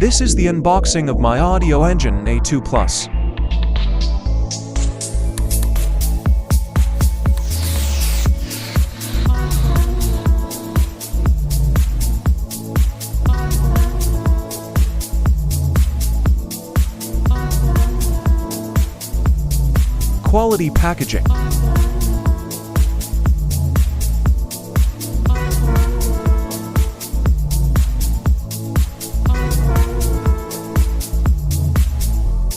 This is the unboxing of my Audioengine A2 Plus. Quality packaging.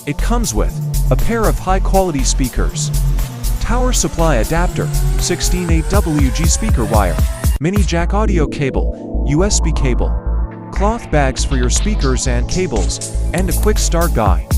It comes with a pair of high-quality speakers, power supply adapter, 16.8WG speaker wire, mini jack audio cable, USB cable, cloth bags for your speakers and cables, and a quick start guide.